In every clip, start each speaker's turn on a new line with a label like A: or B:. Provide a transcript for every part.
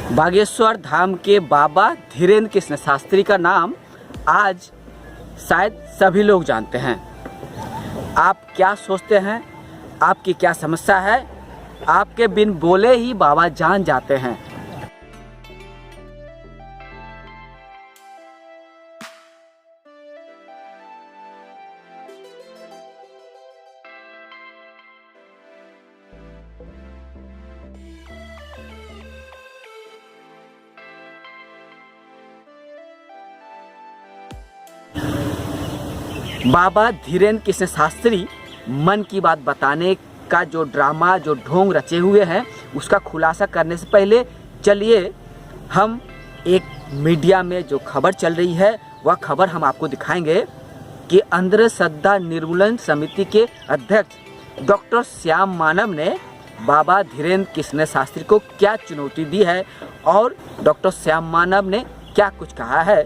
A: बागेश्वर धाम के बाबा धीरेन्द्र कृष्ण शास्त्री का नाम आज शायद सभी लोग जानते हैं। आप क्या सोचते हैं, आपकी क्या समस्या है, आपके बिन बोले ही बाबा जान जाते हैं। बाबा धीरेन्द्र कृष्ण शास्त्री मन की बात बताने का जो ड्रामा, जो ढोंग रचे हुए हैं, उसका खुलासा करने से पहले चलिए हम एक मीडिया में जो खबर चल रही है वह खबर हम आपको दिखाएंगे कि अंधश्रद्धा निर्मूलन समिति के अध्यक्ष डॉक्टर श्याम मानव ने बाबा धीरेन्द्र कृष्ण शास्त्री को क्या चुनौती दी है और डॉक्टर श्याम मानव ने क्या कुछ कहा है,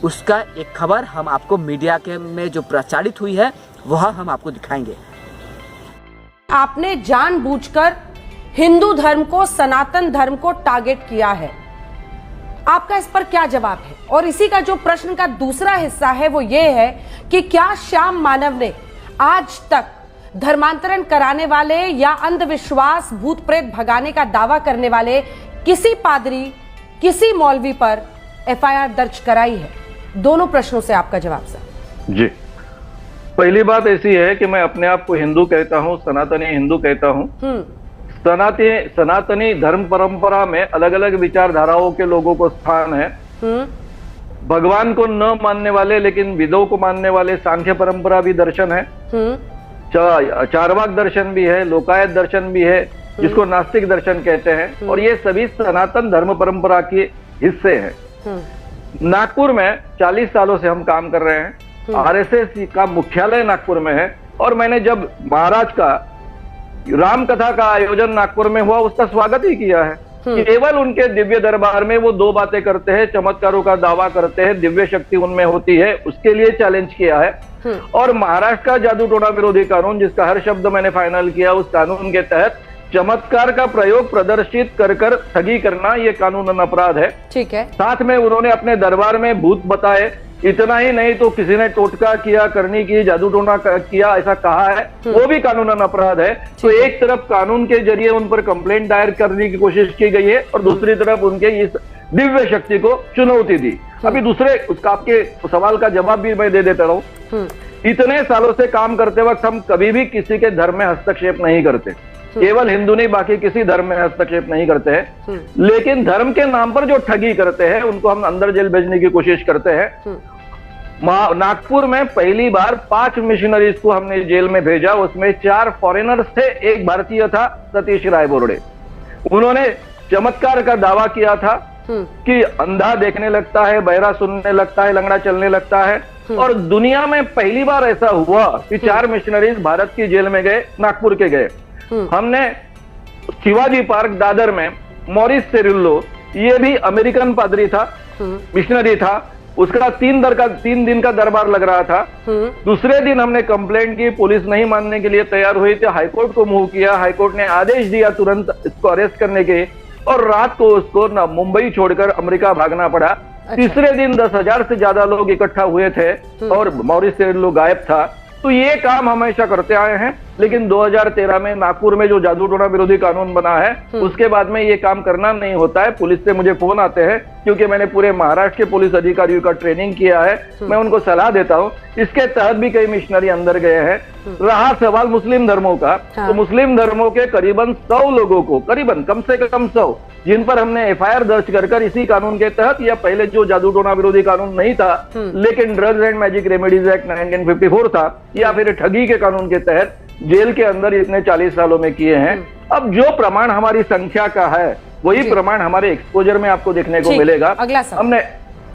A: उसका एक खबर हम आपको मीडिया के में जो प्रचारित हुई है वह हम आपको दिखाएंगे।
B: आपने जानबूझकर हिंदू धर्म को, सनातन धर्म को टारगेट किया है, आपका इस पर क्या जवाब है? और इसी का जो प्रश्न का दूसरा हिस्सा है वो ये है कि क्या श्याम मानव ने आज तक धर्मांतरण कराने वाले या अंधविश्वास, भूत प्रेत भगाने का दावा करने वाले किसी पादरी, किसी मौलवी पर एफआईआर दर्ज कराई है? दोनों प्रश्नों से आपका जवाब सर।
C: जी, पहली बात ऐसी है कि मैं अपने आप को हिंदू कहता हूँ, सनातनी हिंदू कहता हूँ। सनातनी धर्म परंपरा में अलग अलग विचारधाराओं के लोगों को स्थान है। भगवान को न मानने वाले लेकिन वेदों को मानने वाले सांख्य परंपरा भी दर्शन है, चारवाक दर्शन भी है, लोकायत दर्शन भी है, जिसको नास्तिक दर्शन कहते हैं, और ये सभी सनातन धर्म परंपरा के हिस्से हैं। नागपुर में 40 सालों से हम काम कर रहे हैं। आरएसएस का मुख्यालय नागपुर में है, और मैंने जब महाराज का राम कथा का आयोजन नागपुर में हुआ उसका स्वागत ही किया है। केवल उनके दिव्य दरबार में वो दो बातें करते हैं, चमत्कारों का दावा करते हैं, दिव्य शक्ति उनमें होती है, उसके लिए चैलेंज किया है। और महाराष्ट्र का जादू टोना विरोधी कानून, जिसका हर शब्द मैंने फाइनल किया, उस कानून के तहत चमत्कार का प्रयोग प्रदर्शित कर ठगी करना ये कानूनन अपराध है। ठीक है। साथ में उन्होंने अपने दरबार में भूत बताए, इतना ही नहीं तो किसी ने टोटका किया, करनी की, जादू टोना किया, ऐसा कहा है, वो भी कानूनन अपराध है। तो एक तरफ कानून के जरिए उन पर कंप्लेंट दायर करने की कोशिश की गई है और दूसरी तरफ उनके इस दिव्य शक्ति को चुनौती दी। अभी दूसरे उसका आपके सवाल का जवाब भी मैं दे देता हूँ। इतने सालों से काम करते वक्त हम कभी भी किसी के धर्म में हस्तक्षेप नहीं करते, केवल हिंदू नहीं बाकी किसी धर्म में हस्तक्षेप नहीं करते हैं। लेकिन धर्म के नाम पर जो ठगी करते हैं उनको हम अंदर जेल भेजने की कोशिश करते हैं। नागपुर में पहली बार 5 मिशनरीज को हमने जेल में भेजा, उसमें 4 फॉरेनर्स थे, एक भारतीय था, सतीश राय बोर्डे। उन्होंने चमत्कार का दावा किया था कि अंधा देखने लगता है, बहरा सुनने लगता है, लंगड़ा चलने लगता है, और दुनिया में पहली बार ऐसा हुआ कि 4 मिशनरीज भारत की जेल में गए, नागपुर के गए। हमने शिवाजी पार्क दादर में मॉरिस सेरिल्लो, ये भी अमेरिकन पादरी था, मिशनरी था, उसका 3 दिन का दरबार लग रहा था। दूसरे दिन हमने कंप्लेंट की, पुलिस नहीं मानने के लिए तैयार हुई थी, हाईकोर्ट को मूव किया, हाईकोर्ट ने आदेश दिया तुरंत इसको अरेस्ट करने के, और रात को उसको ना मुंबई छोड़कर अमेरिका भागना पड़ा। तीसरे दिन 10,000 से ज्यादा लोग इकट्ठा हुए थे और मॉरिस सेरिल्लो गायब था। तो ये काम हमेशा करते आए हैं, लेकिन 2013 में नागपुर में जो जादू टोना विरोधी कानून बना है उसके बाद में ये काम करना नहीं होता है। पुलिस से मुझे फोन आते हैं, क्योंकि मैंने पूरे महाराष्ट्र के पुलिस अधिकारियों का ट्रेनिंग किया है, मैं उनको सलाह देता हूँ। इसके तहत भी कई मिशनरी अंदर गए हैं। रहा सवाल मुस्लिम धर्मों का, तो मुस्लिम धर्मों के करीबन 100 लोगों को, करीबन कम से कम 100, जिन पर हमने एफआईआर दर्ज कर इसी कानून के तहत, या पहले जो जादू टोना विरोधी कानून नहीं था लेकिन drugs and magic remedies act 1954 था, या फिर ठगी के कानून के तहत जेल के अंदर इतने 40 सालों में किए हैं। अब जो प्रमाण हमारी संख्या का है वही प्रमाण हमारे एक्सपोजर में आपको देखने को मिलेगा।
B: अगला सवाल हमने,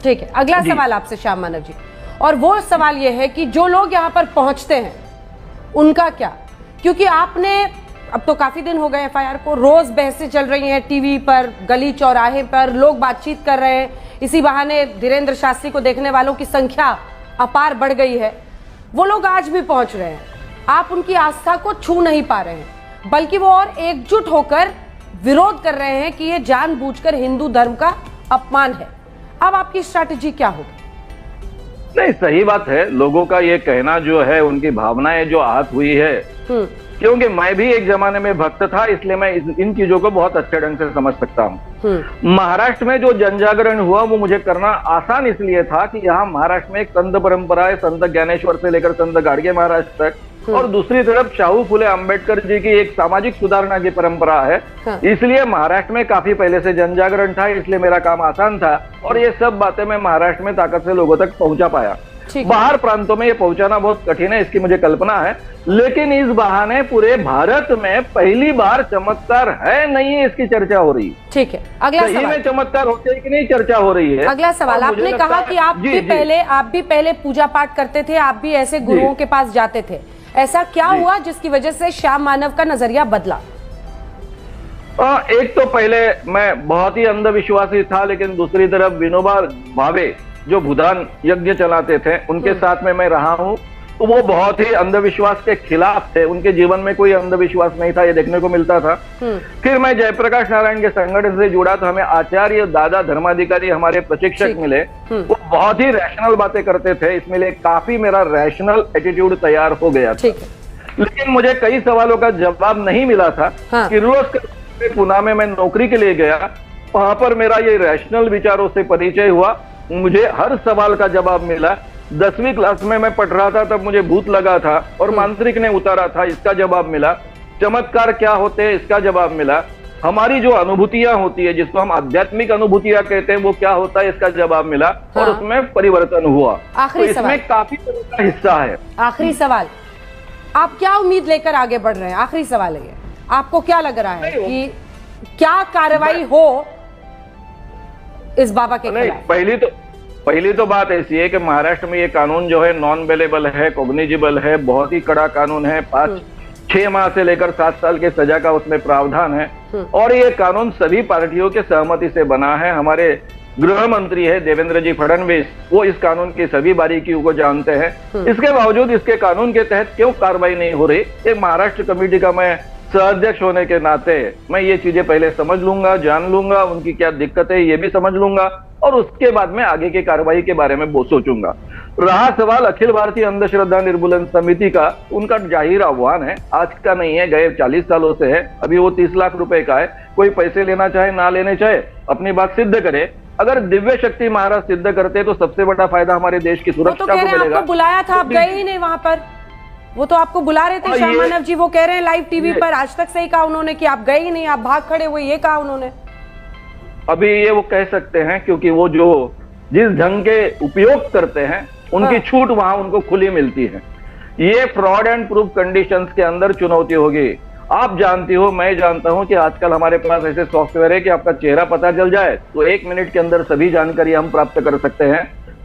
B: ठीक है, अगला सवाल आपसे श्याम मानव जी, और वो सवाल ये है कि जो लोग यहाँ पर पहुंचते हैं उनका क्या? क्योंकि आपने, अब तो काफी दिन हो गए एफआईआर को, रोज बहसें चल रही हैं टीवी पर, गली चौराहे पर लोग बातचीत कर रहे हैं, इसी बहाने धीरेन्द्र शास्त्री को देखने वालों की संख्या अपार बढ़ गई है। वो लोग आज भी पहुंच रहे हैं, आप उनकी आस्था को छू नहीं पा रहे हैं, बल्कि वो और एकजुट होकर विरोध कर रहे हैं कि ये जानबूझकर हिंदू धर्म का अपमान है। अब आपकी स्ट्रैटेजी क्या होगी?
C: नहीं, सही बात है। लोगों का ये कहना जो है, उनकी भावनाएं जो आहत हुई है, क्योंकि मैं भी एक जमाने में भक्त था, इसलिए मैं इन चीजों को बहुत अच्छे ढंग से समझ सकता हूँ। महाराष्ट्र में जो जनजागरण हुआ वो मुझे करना आसान इसलिए था कि यहाँ महाराष्ट्र में एक संत परंपरा है, संत ज्ञानेश्वर से लेकर संत गाडगे महाराज तक, और दूसरी तरफ शाहू फुले अंबेडकर जी की एक सामाजिक सुधारणा की परंपरा है। इसलिए महाराष्ट्र में काफी पहले से जनजागरण था, इसलिए मेरा काम आसान था और ये सब बातें मैं महाराष्ट्र में ताकत से लोगों तक पहुंचा पाया। बाहर प्रांतों में ये पहुंचाना बहुत कठिन है, इसकी मुझे कल्पना है, लेकिन इस बहाने पूरे भारत में पहली बार चमत्कार है नहीं है इसकी चर्चा हो रही है।
B: ठीक है, अगला सवाल।
C: में चमत्कार होते हैं कि नहीं, चर्चा हो रही है।
B: अगला सवाल, आपने कहा कि आप भी पहले पूजा पाठ करते थे, आप भी ऐसे गुरुओं के पास जाते थे, ऐसा क्या हुआ जिसकी वजह से श्याम मानव का नजरिया बदला?
C: एक तो पहले मैं बहुत ही अंधविश्वासी था, लेकिन दूसरी तरफ विनोबा भावे जो भूदान यज्ञ चलाते थे उनके साथ में मैं रहा हूं, तो वो बहुत ही अंधविश्वास के खिलाफ थे। उनके जीवन में कोई अंधविश्वास नहीं था, ये देखने को मिलता था। फिर मैं जयप्रकाश नारायण के संगठन से जुड़ा तो हमें आचार्य दादा धर्माधिकारी हमारे प्रशिक्षक मिले, वो बहुत ही रैशनल बातें करते थे, इसमें काफी मेरा रैशनल एटीट्यूड तैयार हो गया था। लेकिन मुझे कई सवालों का जवाब नहीं मिला था। किर्लोस्कर पुणे में मैं नौकरी के लिए गया, वहां पर मेरा ये रैशनल विचारों से परिचय हुआ, मुझे हर सवाल का जवाब मिला। 10वीं क्लास में मैं पढ़ रहा था, तब मुझे भूत लगा था और मांत्रिक ने उतारा था, इसका जवाब मिला। चमत्कार क्या होते हैं, इसका जवाब मिला। हमारी जो अनुभूतियां होती है, जिसको हम आध्यात्मिक अनुभूतियां कहते हैं, वो क्या होता है, इसका जवाब मिला। और उसमें परिवर्तन हुआ।
B: आखिरी सवाल,
C: इसमें काफी बड़ा हिस्सा है।
B: आखिरी सवाल, आप क्या उम्मीद लेकर आगे बढ़ रहे हैं? आखिरी सवाल है, आपको क्या लग रहा है कि क्या कार्रवाई हो इस बाबा के खिलाफ?
C: पहली तो बात ऐसी है कि महाराष्ट्र में ये कानून जो है नॉन बेलेबल है, कॉग्निजिबल है, बहुत ही कड़ा कानून है। 5-6 माह से लेकर 7 साल के सजा का उसमें प्रावधान है और ये कानून सभी पार्टियों के सहमति से बना है। हमारे गृह मंत्री है देवेंद्र जी फडणवीस, वो इस कानून की सभी बारीकियों को जानते हैं। इसके बावजूद इसके कानून के तहत क्यों कार्रवाई नहीं हो रही, एक महाराष्ट्र कमेटी का मैं सहअध्यक्ष होने के नाते मैं ये चीजें पहले समझ लूंगा, जान लूंगा, उनकी क्या दिक्कत है ये भी समझ लूंगा और उसके बाद में आगे की कार्रवाई के बारे में सोचूंगा। रहा सवाल अखिल भारतीय अंधश्रद्धा निर्मूलन समिति का, उनका जाहिर आह्वान है, आज का नहीं है, गए 40 सालों से है। अभी वो 30 लाख रुपए का है, कोई पैसे लेना चाहे ना लेने चाहे, अपनी बात सिद्ध करे। अगर दिव्य शक्ति महाराज सिद्ध करते तो सबसे बड़ा फायदा हमारे देश की सुरक्षा को मिलेगा।
B: आपको बुलाया था, आप गए ही नहीं वहां पर, वो तो आपको बुला रहे थे श्याम मानव जी, वो कह रहे हैं लाइव टीवी पर, आज तक से ही कहा उन्होंने कि आप गए ही नहीं, आप भाग खड़े हुए, ये कहा उन्होंने।
C: अभी ये वो कह सकते हैं क्योंकि वो जो जिस ढंग के उपयोग करते हैं उनकी छूट वहां उनको खुली मिलती है। ये फ्रॉड एंड प्रूफ कंडीशंस के अंदर चुनौती होगी। आप जानती हो, मैं जानता हूं कि आजकल हमारे पास ऐसे सॉफ्टवेयर है कि आपका चेहरा पता चल जाए तो 1 मिनट के अंदर सभी जानकारी हम प्राप्त कर सकते हैं।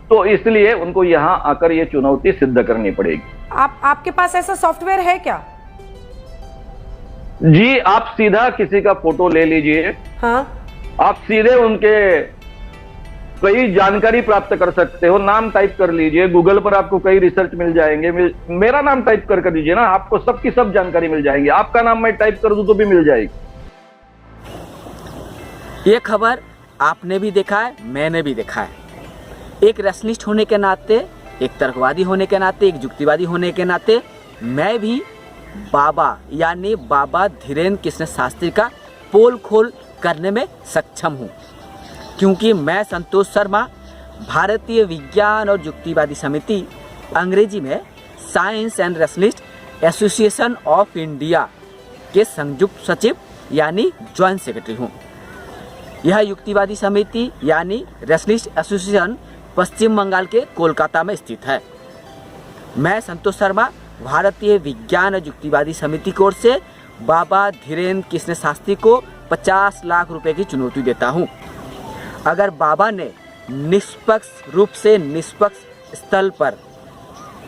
C: तो इसलिए उनको यहां आकर ये चुनौती सिद्ध करनी पड़ेगी।
B: आपके पास ऐसा सॉफ्टवेयर है क्या?
C: जी, आप सीधा किसी का फोटो ले लीजिए, आप सीधे उनके कई जानकारी प्राप्त कर सकते हो। नाम टाइप कर लीजिए, गूगल पर आपको कई रिसर्च मिल जाएंगे। मेरा नाम टाइप कर दीजिए ना, आपको सबकी सब जानकारी मिल जाएगी। आपका नाम मैं टाइप कर दूं तो भी मिल जाएगी।
A: ये खबर आपने भी देखा है, मैंने भी देखा है। एक रैशनिस्ट होने के नाते, एक तर्कवादी होने के नाते, एक युक्तिवादी होने के नाते मैं भी बाबा यानी बाबा धीरेन्द्र कृष्ण शास्त्री का पोल खोल करने में सक्षम हूँ, क्योंकि मैं संतोष शर्मा भारतीय विज्ञान और युक्तिवादी समिति, अंग्रेजी में science and rationalist association of India के संयुक्त सचिव यानी ज्वाइंट सेक्रेटरी हूँ। यह युक्तिवादी समिति यानी रैशनिस्ट एसोसिएशन पश्चिम बंगाल के कोलकाता में स्थित है। मैं संतोष शर्मा भारतीय विज्ञान और युक्तिवादी समिति की ओर से बाबा धीरेन्द्र कृष्ण शास्त्री को 50 लाख रुपए की चुनौती देता हूं। अगर बाबा ने निष्पक्ष रूप से निष्पक्ष स्थल पर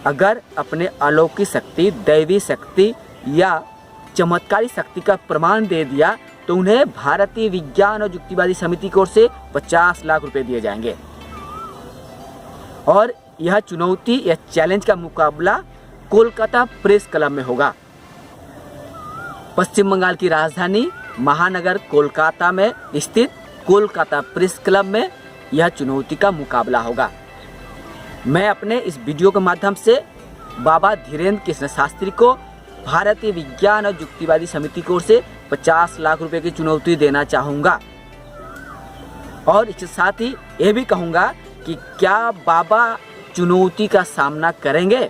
A: अगर अपने अलौकिक शक्ति, दैवी शक्ति या चमत्कारी शक्ति का प्रमाण दे दिया तो उन्हें भारतीय विज्ञान और युक्तिवादी समिति की ओर से 50 लाख रुपए दिए जाएंगे। और यह चुनौती, यह चैलेंज का मुकाबला कोलकाता प्रेस क्लब में होगा। पश्चिम बंगाल की राजधानी महानगर कोलकाता में स्थित कोलकाता प्रेस क्लब में यह चुनौती का मुकाबला होगा। मैं अपने इस वीडियो के माध्यम से बाबा धीरेन्द्र कृष्ण शास्त्री को भारतीय विज्ञान और युक्तिवादी समिति की ओर से 50 लाख रुपए की चुनौती देना चाहूँगा और इसके साथ ही ये भी कहूँगा कि क्या बाबा चुनौती का सामना करेंगे।